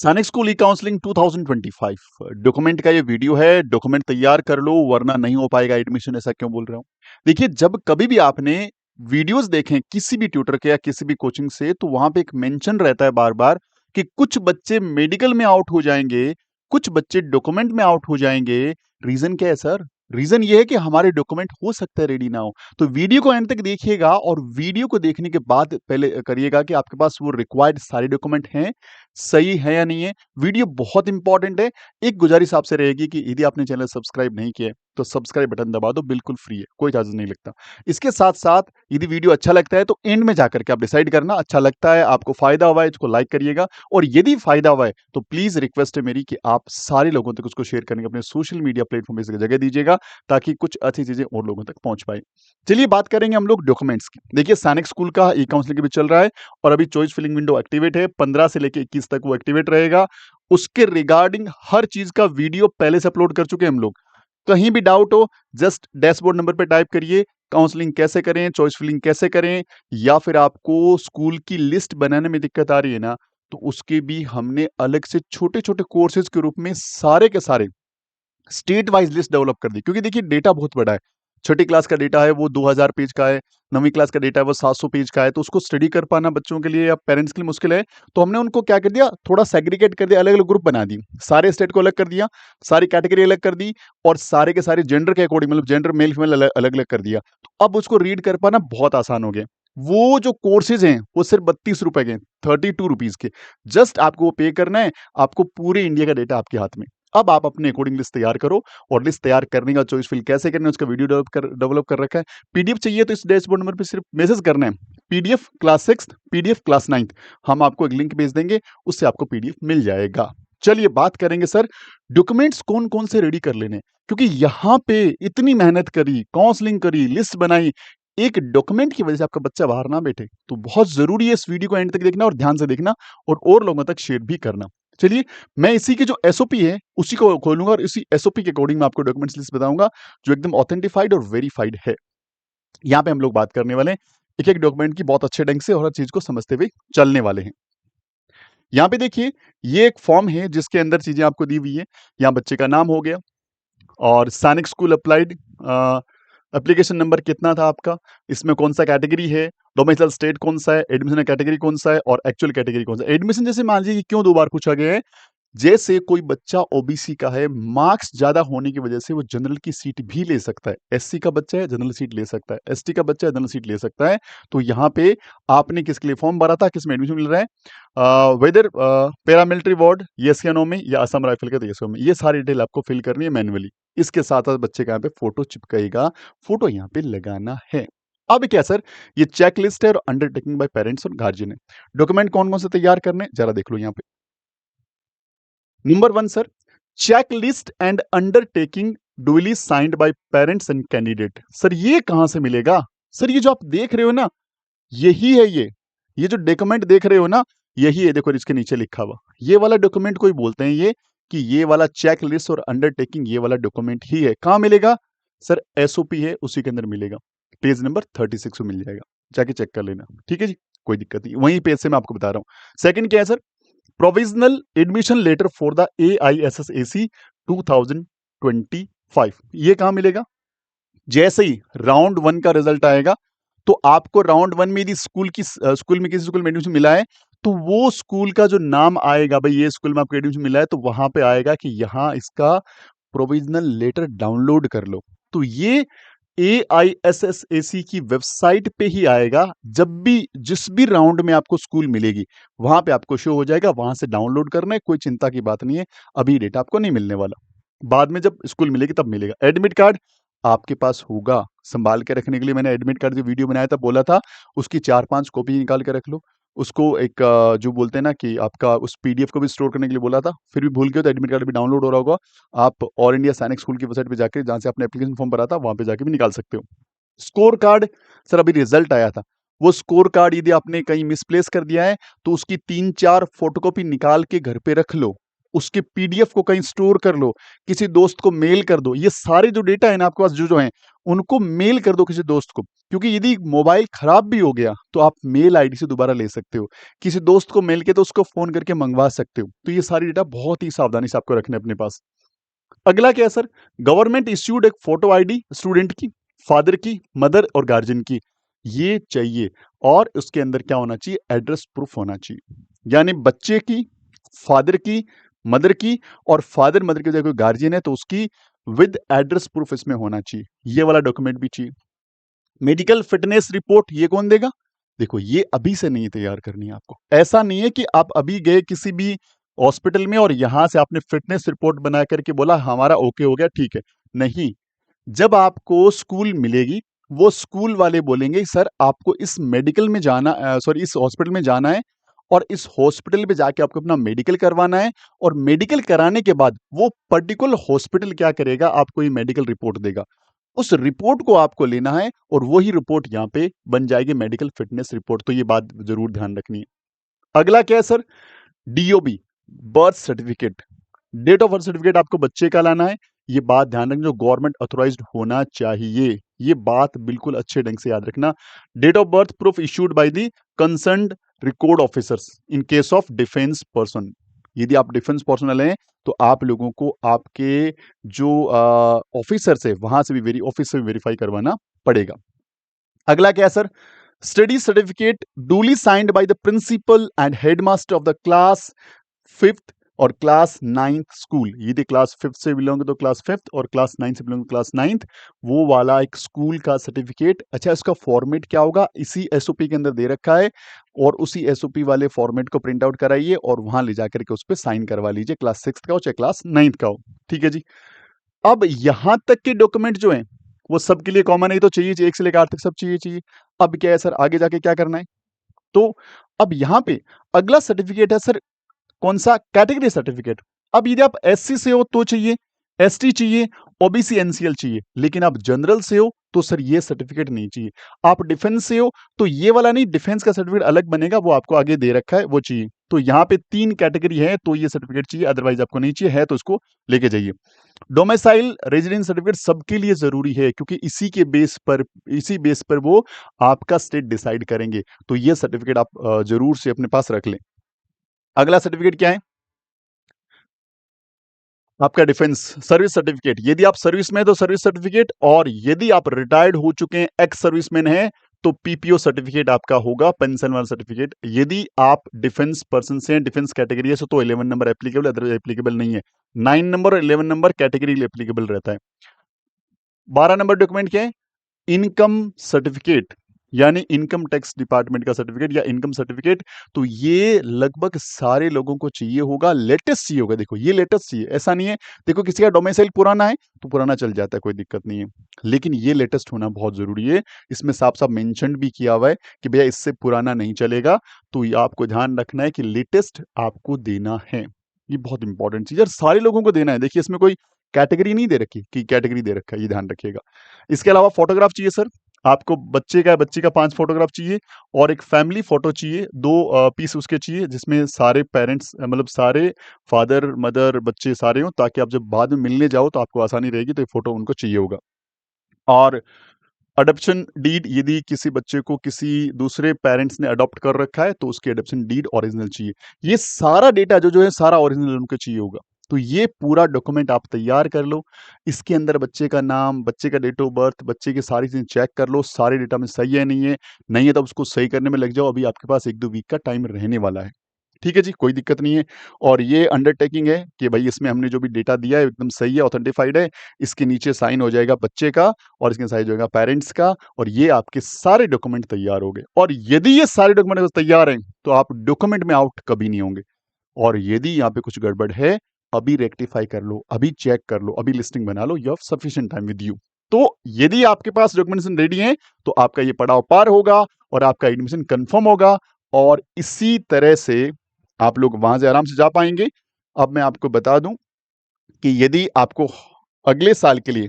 सैनिक स्कूल ई counselling 2025 document का ये वीडियो है। डॉक्यूमेंट तैयार कर लो वरना नहीं हो पाएगा एडमिशन। ऐसा क्यों बोल रहा हूँ? देखिए, जब कभी भी आपने वीडियोस देखें किसी भी ट्यूटर के या किसी भी कोचिंग से, तो वहां पे एक मेंशन रहता है बार बार कि कुछ बच्चे मेडिकल में आउट हो जाएंगे, कुछ बच्चे डॉक्यूमेंट में आउट हो जाएंगे। रीजन क्या है सर? रीजन ये है कि हमारे डॉक्यूमेंट हो सकता है रेडी ना हो। तो वीडियो को एंड तक देखिएगा और वीडियो को देखने के बाद पहले करिएगा कि आपके पास वो रिक्वायर्ड सारे डॉक्यूमेंट हैं, सही है या नहीं है। वीडियो बहुत इंपॉर्टेंट है। एक गुजारिश आपसे रहेगी कि यदि आपने चैनल सब्सक्राइब नहीं किया है, तो सब्सक्राइब बटन दबा दो, बिल्कुल फ्री है, कोई चार्ज नहीं लगता। इसके साथ साथ यदि वीडियो अच्छा लगता है तो एंड में जाकर के आप डिसाइड करना, अच्छा लगता है, आपको फायदा हुआ है, इसको लाइक करिएगा। और यदि फायदा हुआ है तो प्लीज रिक्वेस्ट है मेरी कि आप सारे लोगों तक उसको शेयर करने के अपने सोशल मीडिया प्लेटफॉर्म पे जगह दीजिएगा, ताकि कुछ अच्छी चीजें और लोगों तक पहुंच पाए। चलिए बात करेंगे हम लोग डॉक्यूमेंट्स की। देखिए, सैनिक स्कूल का ई काउंसलिंग भी चल रहा है और अभी चॉइस फिलिंग विंडो एक्टिवेट है। 15 से लेकर 21 तक वो एक्टिवेट रहेगा। उसके रिगार्डिंग हर चीज का वीडियो पहले से अपलोड कर चुके हैं हम लोग। कहीं भी डाउट हो, जस्ट डैशबोर्ड नंबर पे टाइप करिए, काउंसलिंग कैसे करें, चॉइस फिलिंग कैसे करें, या फिर आपको स्कूल की लिस्ट बनाने में दिक्कत आ रही है ना, तो उसके भी हमने अलग से छोटे छोटे कोर्सेज के रूप में सारे के सारे स्टेट वाइज लिस्ट डेवलप कर दी। क्योंकि देखिए, डेटा बहुत बड़ा है। छठी क्लास का डेटा है वो 2000 पेज का है, 9वीं क्लास का डेटा है वो 700 पेज का है। तो उसको स्टडी कर पाना बच्चों के लिए या पेरेंट्स के लिए मुश्किल है। तो हमने उनको क्या कर दिया, थोड़ा सेग्रीगेट कर दिया, अलग अलग ग्रुप बना दी, सारे स्टेट को अलग कर दिया, सारी कैटेगरी अलग कर दी, और सारे के सारे जेंडर के अकॉर्डिंग, मतलब जेंडर मेल फीमेल अलग अलग कर दिया। तो अब उसको रीड कर पाना बहुत आसान हो गया। वो जो कोर्सेज हैं वो सिर्फ 32 रुपए के, 32 रुपीज के। जस्ट आपको वो पे करना है, आपको पूरे इंडिया का डेटा आपके हाथ में। अब आप अपने अकॉर्डिंग लिस्ट तैयार करो, और लिस्ट तैयार करने का चॉइस फिल कैसे करना है उसका वीडियो डेवलप कर रखा है। पीडीएफ चाहिए तो इस डैशबोर्ड नंबर पे सिर्फ मैसेज करना है, पीडीएफ क्लास 6, पीडीएफ क्लास 9। हम आपको एक लिंक भेज देंगे, उससे आपको पीडीएफ मिल जाएगा। चलिए बात करेंगे सर, डॉक्यूमेंट्स कौन कौन से रेडी कर लेने। क्योंकि यहाँ पे इतनी मेहनत करी, काउंसलिंग करी, लिस्ट बनाई, एक डॉक्यूमेंट की वजह से आपका बच्चा बाहर ना बैठे। तो बहुत जरूरी है इस वीडियो को एंड तक देखना और ध्यान से देखना, और लोगों तक शेयर भी करना। चलिए, मैं इसी की जो एसओपी है उसी को खोलूंगा और इसी एसओपी के अकॉर्डिंग मैं आपको डॉक्यूमेंट्स लिस्ट बताऊंगा, जो एकदम ऑथेंटिफाइड और वेरीफाइड है। यहाँ पे हम लोग बात करने वाले हैं एक एक डॉक्यूमेंट की बहुत अच्छे ढंग से, और हर चीज को समझते हुए चलने वाले हैं। यहाँ पे देखिए, ये एक फॉर्म है जिसके अंदर चीजें आपको दी हुई है। यहाँ बच्चे का नाम हो गया, और सैनिक स्कूल अप्लाइड, एप्लीकेशन नंबर कितना था आपका, इसमें कौन सा कैटेगरी है, डोमिसाइल स्टेट कौन सा है, एडमिशन कैटेगरी कौन सा है, और एक्चुअल कैटेगरी कौन सा है। एडमिशन जैसे मान लीजिए कि क्यों 2 बार पूछा गया है, जैसे कोई बच्चा ओबीसी का है, मार्क्स ज्यादा होने की वजह से वो जनरल की सीट भी ले सकता है। एससी का बच्चा है, जनरल सीट ले सकता है, एसटी का बच्चा है, जनरल सीट ले सकता है। तो यहाँ पे आपने किसके लिए फॉर्म भरा था, किसमें एडमिशन मिल रहा है, वेदर पैरामिलिट्री वार्ड यस या नो में, या असम राइफल के यस में, ये सारी डिटेल आपको फिल करनी है मैन्युअली। इसके साथ साथ बच्चे का यहाँ पे फोटो चिपकाएगा, फोटो यहाँ पे लगाना है। अब क्या सर, ये चेक लिस्ट है और अंडरटेकिंग बाय पेरेंट्स और गार्जियन है। डॉक्यूमेंट कौन कौन से तैयार करने, जरा देख लो यहाँ पे। Number 1 sir, check list and undertaking duly signed by parents and candidate. Sir ये कहां से मिलेगा? सर ये जो आप देख रहे हो ना, यही है ये जो डॉक्यूमेंट देख रहे हो ना, यही है। देखो इसके नीचे लिखा हुआ, ये वाला डॉक्यूमेंट कोई बोलते हैं ये, कि ये वाला चेक लिस्ट और अंडरटेकिंग ये वाला डॉक्यूमेंट ही है। कहां मिलेगा सर? एसओपी है, उसी के अंदर मिलेगा। पेज नंबर 36 में मिल जाएगा, जाके चेक कर लेना। ठीक है जी, कोई दिक्कत नहीं, वहीं पेज से मैं आपको बता रहा हूं। सेकंड क्या है sir? Provisional admission letter for the AISSAC 2025। ये कहां मिलेगा? जैसे ही राउंड 1 का रिजल्ट आएगा, तो आपको राउंड 1 में यदि स्कूल में किसी स्कूल में एडमिशन मिला है, तो वो स्कूल का जो नाम आएगा, भाई ये स्कूल में आपको एडमिशन मिला है, तो वहां पे आएगा कि यहां इसका प्रोविजनल लेटर डाउनलोड कर लो। तो ये AISSAC की वेबसाइट पे ही आएगा। जब भी जिस भी राउंड में आपको स्कूल मिलेगी, वहां पे आपको शो हो जाएगा, वहां से डाउनलोड करना है। कोई चिंता की बात नहीं है, अभी डेटा आपको नहीं मिलने वाला, बाद में जब स्कूल मिलेगी तब मिलेगा। एडमिट कार्ड आपके पास होगा संभाल के रखने के लिए। मैंने एडमिट कार्ड जो वीडियो बनाया था बोला था, उसकी 4-5 कॉपी निकाल के रख लो। उसको एक जो बोलते हैं ना कि आपका उस पीडीएफ को भी स्टोर करने के लिए बोला था, फिर भी भूल गए तो एडमिट कार्ड भी डाउनलोड हो रहा होगा। आप ऑल इंडिया सैनिक स्कूल की वेबसाइट पे जाके, जहां से आपने एप्लीकेशन फॉर्म भरा था, वहां पे जाके भी निकाल सकते हो। स्कोर कार्ड, सर अभी रिजल्ट आया था, वो स्कोर कार्ड यदि आपने कहीं मिसप्लेस कर दिया है, तो उसकी 3-4 फोटोकॉपी निकाल के घर पे रख लो। उसके पीडीएफ को कहीं स्टोर कर लो, किसी दोस्त को मेल कर दो। ये सारे जो डेटा है ना आपके पास, जो जो है, उनको मेल कर दो किसी दोस्त को, क्योंकि यदि मोबाइल खराब भी हो गया तो आप मेल आईडी से दोबारा ले सकते हो। किसी दोस्त को मेल किया तो उसको फ़ोन करके मंगवा सकते हो। तो ये सारी डेटा बहुत ही सावधानी से आपको रखने अपने पास। अगला क्या है सर? गवर्नमेंट इश्यूड एक फोटो आईडी स्टूडेंट की, फादर की, मदर और गार्जियन की, ये चाहिए। और उसके अंदर क्या होना चाहिए? एड्रेस प्रूफ होना चाहिए। यानी बच्चे की, फादर की, मदर की, और फादर मदर की जगह कोई गार्जियन है तो उसकी विद एड्रेस प्रूफ इसमें होना चाहिए। ये वाला डॉक्यूमेंट भी चाहिए। मेडिकल फिटनेस रिपोर्ट ये कौन देगा? देखो, ये अभी से नहीं तैयार करनी है आपको। ऐसा नहीं है कि आप अभी गए किसी भी हॉस्पिटल में और यहां से आपने फिटनेस रिपोर्ट बना करके बोला हमारा ओके हो गया, ठीक है। नहीं, जब आपको स्कूल मिलेगी, वो स्कूल वाले बोलेंगे सर आपको इस मेडिकल में जाना, सॉरी इस हॉस्पिटल में जाना है, और इस हॉस्पिटल में जाके आपको अपना मेडिकल करवाना है। और मेडिकल कराने के बाद वो पर्टिकुलर हॉस्पिटल क्या करेगा? आपको ये मेडिकल रिपोर्ट देगा। उस रिपोर्ट को आपको लेना है और वही रिपोर्ट यहाँ पे बन जाएगी मेडिकल फिटनेस रिपोर्ट। तो ये बात जरूर ध्यान रखनी है। अगला क्या है sir? DOB, birth certificate, date of birth certificate आपको बच्चे का लाना है। ये बात ध्यान रखना, जो गवर्नमेंट ऑथोराइज्ड होना चाहिए। ये बात बिल्कुल अच्छे ढंग से याद रखना। Date of birth proof issued by the concerned record officers in case of defence person. यदि आप डिफेंस पर्सनल हैं तो आप लोगों को आपके जो ऑफिसर्स है वहां से भी ऑफिस से भी वेरीफाई करवाना पड़ेगा। अगला क्या है sir? Study certificate duly signed by the principal and headmaster of the class fifth और क्लास नाइन्थ स्कूल। यदि क्लास फिफ्थ से बिलोंग तो क्लास फिफ्थ, और क्लास नाइन्थ से बिलोंग क्लास नाइन्थ, वो वाला एक स्कूल का सर्टिफिकेट। अच्छा, इसका फॉर्मेट क्या होगा? इसी एसओपी के अंदर दे रखा है, और उसी एसओपी वाले फॉर्मेट को प्रिंट आउट कराइए और वहां ले जाकर के उस पर साइन करवा लीजिए, क्लास सिक्स का हो चाहे क्लास नाइन्थ का हो। ठीक है जी। अब यहां तक के डॉक्यूमेंट जो हैं वो सबके लिए कॉमन है, तो चाहिए चाहिए, एक से लेकर आठ तक सब चाहिए। अब क्या है सर, आगे जाके क्या करना है? तो अब यहां पे अगला सर्टिफिकेट है सर, कौन सा? Category certificate. अब यदि आप एससी से हो तो चाहिए, एसटी चाहिए, ओबीसी एनसीएल चाहिए। लेकिन आप जनरल से हो तो सर ये सर्टिफिकेट नहीं चाहिए। आप डिफेंस से हो तो ये वाला नहीं, डिफेंस का सर्टिफिकेट अलग बनेगा, वो आपको आगे दे रखा है, वो चाहिए। तो यहाँ पे 3 कैटेगरी है तो ये सर्टिफिकेट चाहिए, अदरवाइज आपको नहीं चाहिए। है तो इसको लेके जाइए। डोमिसाइल रेजिडेंस सर्टिफिकेट सबके लिए जरूरी है, क्योंकि इसी बेस पर वो आपका स्टेट डिसाइड करेंगे। तो ये सर्टिफिकेट आप जरूर से अपने पास रख लें। अगला सर्टिफिकेट क्या है? आपका डिफेंस सर्विस सर्टिफिकेट। यदि आप सर्विस में है तो सर्विस सर्टिफिकेट, और यदि आप रिटायर्ड हो चुके हैं, एक्स सर्विसमैन है, तो पीपीओ सर्टिफिकेट आपका होगा, पेंशन वाला सर्टिफिकेट। यदि आप डिफेंस पर्सन से हैं, डिफेंस कैटेगरी से, तो 11 नंबर एप्लीकेबल, अदरवाइज एप्लीकेबल नहीं है। 9 नंबर और 11 नंबर कैटेगरी एप्लीकेबल रहता है। 12 नंबर डॉक्यूमेंट क्या है? इनकम सर्टिफिकेट, यानी इनकम टैक्स डिपार्टमेंट का सर्टिफिकेट या इनकम सर्टिफिकेट। तो ये लगभग सारे लोगों को चाहिए होगा, लेटेस्ट चाहिए होगा। देखो, ये लेटेस्ट चाहिए, ऐसा नहीं है। देखो, किसी का डोमिसाइल पुराना है तो पुराना चल जाता है, कोई दिक्कत नहीं है, लेकिन ये लेटेस्ट होना बहुत जरूरी है। इसमें साफ साफ मेंशन भी किया हुआ है कि भैया इससे पुराना नहीं चलेगा। तो ये आपको ध्यान रखना है कि लेटेस्ट आपको देना है। ये बहुत इंपॉर्टेंट चीज है, और सारे लोगों को देना है। देखिए, इसमें कोई कैटेगरी नहीं दे रखी कि कैटेगरी दे रखा है, ये ध्यान रखिएगा। इसके अलावा फोटोग्राफ चाहिए सर, आपको बच्चे का 5 फोटोग्राफ चाहिए, और एक फैमिली फोटो चाहिए, 2 पीस उसके चाहिए, जिसमें सारे पेरेंट्स, मतलब सारे फादर मदर बच्चे सारे हों, ताकि आप जब बाद में मिलने जाओ तो आपको आसानी रहेगी। तो ये फोटो उनको चाहिए होगा। और अडॉप्शन डीड, यदि किसी बच्चे को किसी दूसरे पेरेंट्स ने अडॉप्ट कर रखा है तो उसकी अडॉप्शन डीड ओरिजिनल चाहिए। ये सारा डेटा जो है सारा ओरिजिनल उनको चाहिए होगा। तो ये पूरा डॉक्यूमेंट आप तैयार कर लो। इसके अंदर बच्चे का नाम, बच्चे का डेट ऑफ बर्थ, बच्चे की सारी चीजें चेक कर लो, सारे डेटा में सही है नहीं है। नहीं है तो उसको सही करने में लग जाओ। अभी आपके पास 1-2 वीक का टाइम रहने वाला है। ठीक है जी, कोई दिक्कत नहीं है। और ये अंडरटेकिंग है कि भाई इसमें हमने जो भी डेटा दिया है एकदम सही है, ऑथेंटिफाइड है। इसके नीचे साइन हो जाएगा बच्चे का, और इसके साइन हो जाएगा पेरेंट्स का, और ये आपके सारे डॉक्यूमेंट तैयार हो गए। और यदि ये सारे डॉक्यूमेंट तैयार हैं तो आप डॉक्यूमेंट में आउट कभी नहीं होंगे। और यदि यहाँ पे कुछ गड़बड़ है, अभी रेक्टिफाई कर लो, अभी चेक कर लो, अभी लिस्टिंग बना लो। You have sufficient time with you. तो यदि आपके पास डॉक्यूमेंटेशन रेडी हैं तो आपका ये पड़ाव पार होगा और आपका एडमिशन कंफर्म होगा। और इसी तरह से आप लोग वहां से आराम से जा पाएंगे। अब मैं आपको बता दूं कि यदि आपको अगले साल के लिए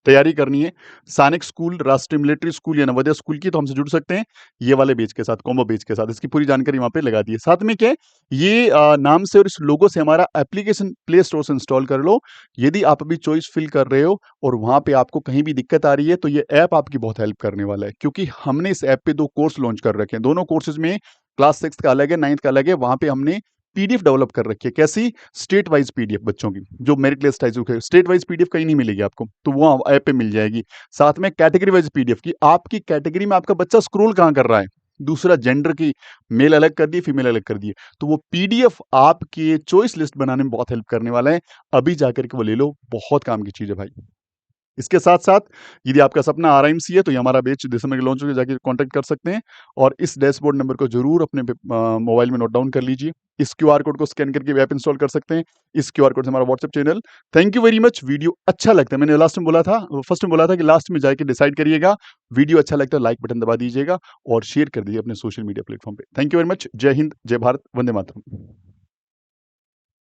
तैयारी करनी है, सैनिक स्कूल, राष्ट्रीय मिलिट्री स्कूल या नवोदय स्कूल की, तो हमसे जुड़ सकते हैं ये वाले बैच के साथ, कॉम्बो बैच के साथ। इसकी पूरी जानकारी वहाँ पे लगा दी है। साथ में क्या है, ये नाम से और इस लोगो से हमारा एप्लीकेशन प्ले स्टोर से इंस्टॉल कर लो। यदि आप अभी चॉइस फिल कर रहे हो और वहाँ पे आपको कहीं भी दिक्कत आ रही है, तो ये ऐप आपकी बहुत हेल्प करने वाला है, क्योंकि हमने इस ऐप पे 2 कोर्स लॉन्च कर रखे हैं। दोनों कोर्सेज़ में क्लास 6 का अलग है, 9th का अलग है। वहाँ पे हमने पीडीएफ डेवलप कर रखी है। कैसी? स्टेट वाइज़ पीडीएफ बच्चों की, जो मेरिट लिस्ट है, जो स्टेट वाइज़ पीडीएफ कहीं नहीं मिलेगी आपको, तो वो ऐप पे मिल जाएगी। साथ में कैटेगरी वाइज़ पीडीएफ की, आपकी कैटेगरी में आपका बच्चा स्क्रॉल कहाँ कर रहा है। दूसरा, जेंडर की मेल अलग कर दिए, फीमेल अलग कर दिए, तो वो पीडीएफ आपके चॉइस लिस्ट बनाने में बहुत हेल्प करने वाला है। अभी जाकर के वो ले लो, बहुत काम की चीज़ है भाई। इसके साथ-साथ यदि आपका सपना आरआईएमसी है, तो ये हमारा बैच दिसंबर के लॉन्च होगा, जाके कॉन्टैक्ट कर सकते हैं। और इस डैशबोर्ड नंबर को ज़रूर अपने मोबाइल में नोट डाउन कर लीजिए। इस क्यूआर कोड को स्कैन करके भी ऐप इंस्टॉल कर सकते हैं। इस क्यूआर कोड से हमारा WhatsApp channel. Thank you very much. Video अच्छा लगता है, मैंने लास्ट में बोला था, फर्स्ट में बोला था कि लास्ट में जाके डिसाइड करिएगा। वीडियो अच्छा लगता है, लाइक बटन दबा दीजिएगा और शेयर कर दीजिए अपने सोशल मीडिया प्लेटफ़ॉर्म पे। Thank you very much. जय हिंद, जय भारत, वंदे मातरम।